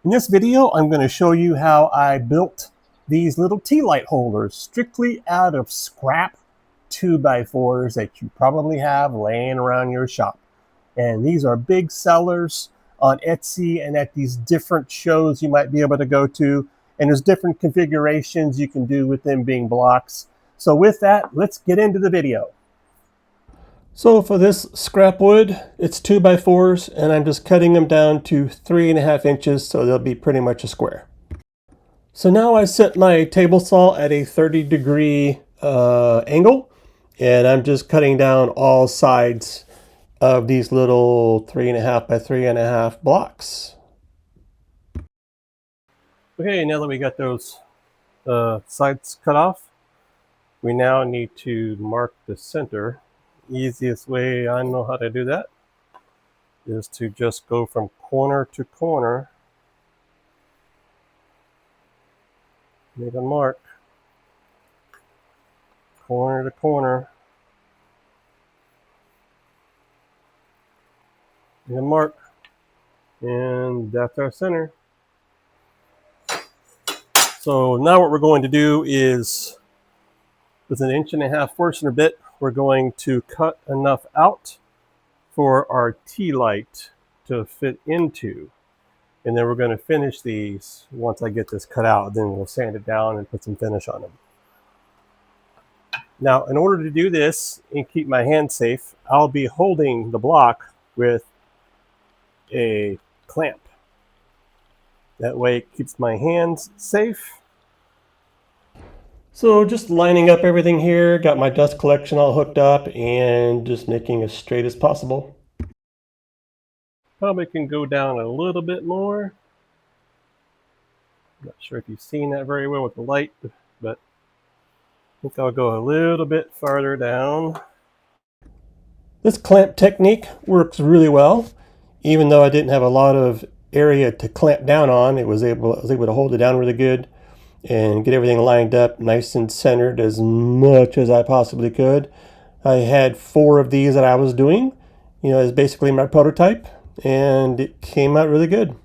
In this video, I'm going to show you how I built these little tea light holders strictly out of scrap 2x4s that you probably have laying around your shop. And these are big sellers on Etsy and at these different shows you might be able to go to. And there's different configurations you can do with them being blocks. So with that, let's get into the video. So for this scrap wood, it's 2x4s, and I'm just cutting them down to 3.5 inches, so they'll be pretty much a square. So now I set my table saw at a 30-degree angle, and I'm just cutting down all sides of these little 3.5 by 3.5 blocks. Okay, now that we got those sides cut off, we now need to mark the center. Easiest way I know how to do that is to just go from corner to corner, make a mark, corner to corner, make a mark, and that's our center. So now what we're going to do is, with an 1.5 Forstner bit, we're going to cut enough out for our tea light to fit into. And then we're going to finish these once I get this cut out. Then we'll sand it down and put some finish on them. Now, in order to do this and keep my hand safe, I'll be holding the block with a clamp. That way it keeps my hands safe. So just lining up everything here, got my dust collection all hooked up and just making as straight as possible. Probably can go down a little bit more. Not sure if you've seen that very well with the light, but I think I'll go a little bit farther down. This clamp technique works really well. Even though I didn't have a lot of area to clamp down on, I was able to hold it down really good and get everything lined up nice and centered as much as I possibly could. I had 4 of these that I was doing, as basically my prototype, and it came out really good.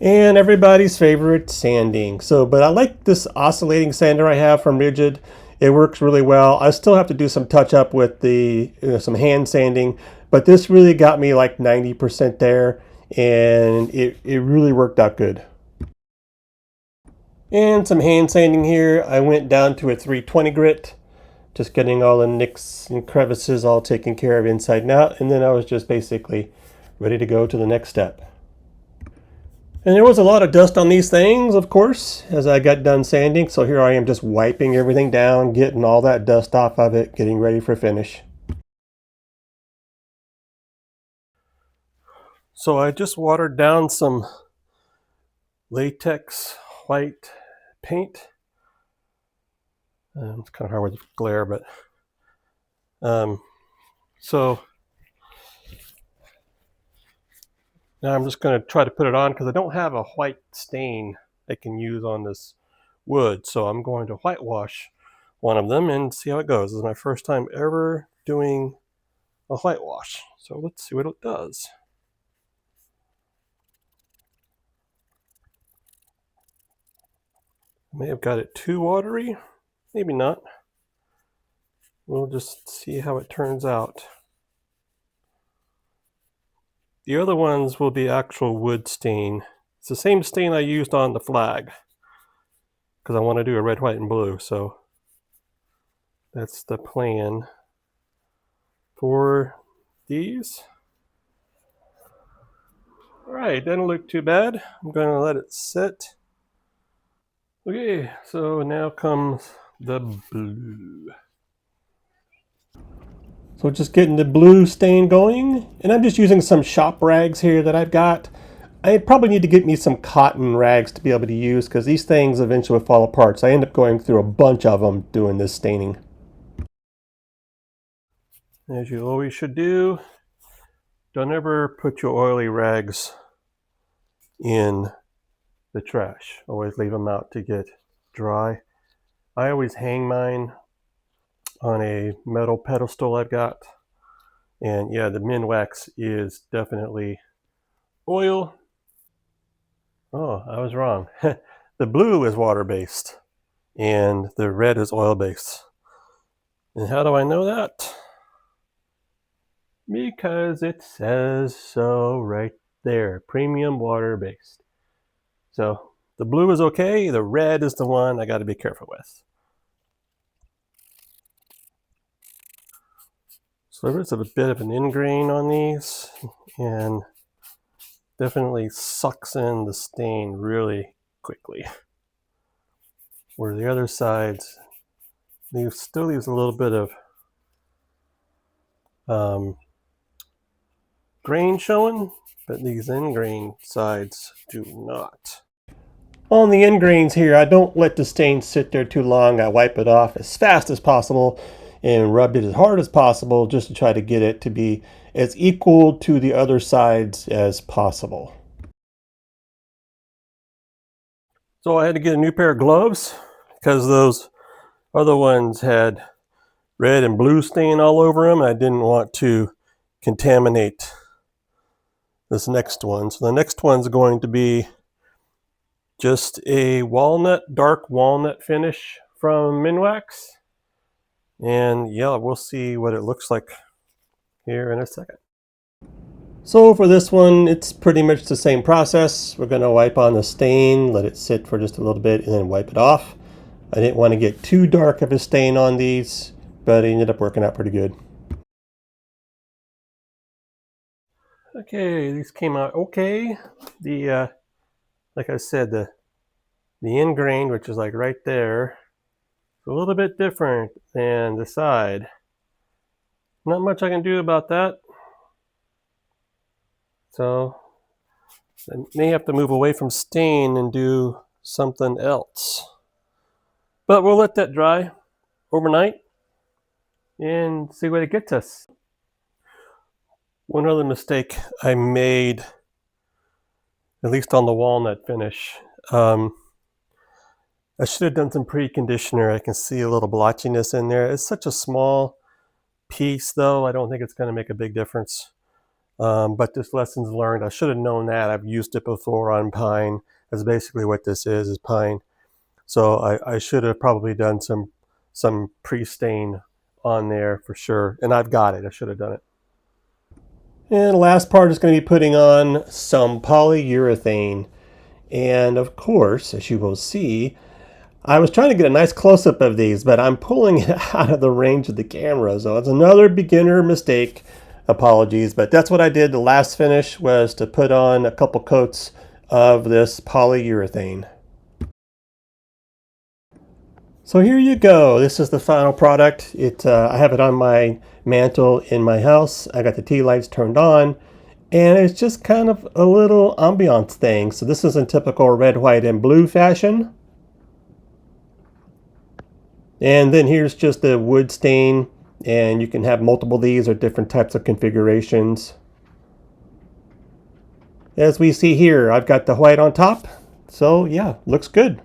And everybody's favorite, sanding. But I like this oscillating sander I have from Rigid. It works really well. I still have to do some touch up with the some hand sanding, but this really got me like 90% there, and it really worked out good. And some hand sanding here. I went down to a 320 grit, just getting all the nicks and crevices all taken care of inside and out, and then I was just basically ready to go to the next step. And there was a lot of dust on these things, of course, as I got done sanding, so here I am just wiping everything down, getting all that dust off of it, getting ready for finish. So I just watered down some latex white paint. It's kind of hard with glare, but so now I'm just going to try to put it on because I don't have a white stain I can use on this wood. So I'm going to whitewash one of them and see how it goes. This is my first time ever doing a whitewash. So let's see what it does. I may have got it too watery. Maybe not. We'll just see how it turns out. The other ones will be actual wood stain. It's the same stain I used on the flag because I want to do a red, white, and blue. So that's the plan for these. All right, doesn't look too bad. I'm going to let it sit. Okay, so now comes the blue. So just getting the blue stain going, and I'm just using some shop rags here that I've got. I probably need to get me some cotton rags to be able to use because these things eventually fall apart. So I end up going through a bunch of them doing this staining. As you always should do, don't ever put your oily rags in the trash. Always leave them out to get dry. I always hang mine on a metal pedestal I've got. And yeah, the Minwax is definitely oil. Oh, I was wrong. The blue is water-based and the red is oil-based. And how do I know that? Because it says so right there, premium water-based. So the blue is okay, the red is the one I got to be careful with. So there's a bit of an ingrain on these and definitely sucks in the stain really quickly. Where the other sides still leaves a little bit of grain showing, but these ingrain sides do not. On the end grains here, I don't let the stain sit there too long. I wipe it off as fast as possible and rub it as hard as possible just to try to get it to be as equal to the other sides as possible. So I had to get a new pair of gloves because those other ones had red and blue stain all over them. I didn't want to contaminate this next one. So the next one's going to be just a walnut, dark walnut finish from Minwax. And yeah, we'll see what it looks like here in a second. So for this one, it's pretty much the same process. We're going to wipe on the stain, let it sit for just a little bit, and then wipe it off. I didn't want to get too dark of a stain on these, but it ended up working out pretty good. Okay, these came out okay. The like I said, the end grain, which is like right there, is a little bit different than the side. Not much I can do about that. So I may have to move away from stain and do something else. But we'll let that dry overnight and see what it gets us. One other mistake I made, at least on the walnut finish, I should have done some preconditioner. I can see a little blotchiness in there. It's such a small piece though, I don't think it's going to make a big difference. But this lesson's learned. I should have known that. I've used it before on pine. That's basically what this is pine. So I should have probably done some pre-stain on there for sure. And I've got it. I should have done it. And the last part is going to be putting on some polyurethane. And of course, as you will see, I was trying to get a nice close-up of these, but I'm pulling it out of the range of the camera. So it's another beginner mistake. Apologies, but that's what I did. The last finish was to put on a couple coats of this polyurethane. So here you go. This is the final product. I have it on my mantle in my house. I got the tea lights turned on, and it's just kind of a little ambiance thing. So this is in typical red, white, and blue fashion. And then here's just the wood stain. And you can have multiple of these or different types of configurations. As we see here, I've got the white on top. So yeah, looks good.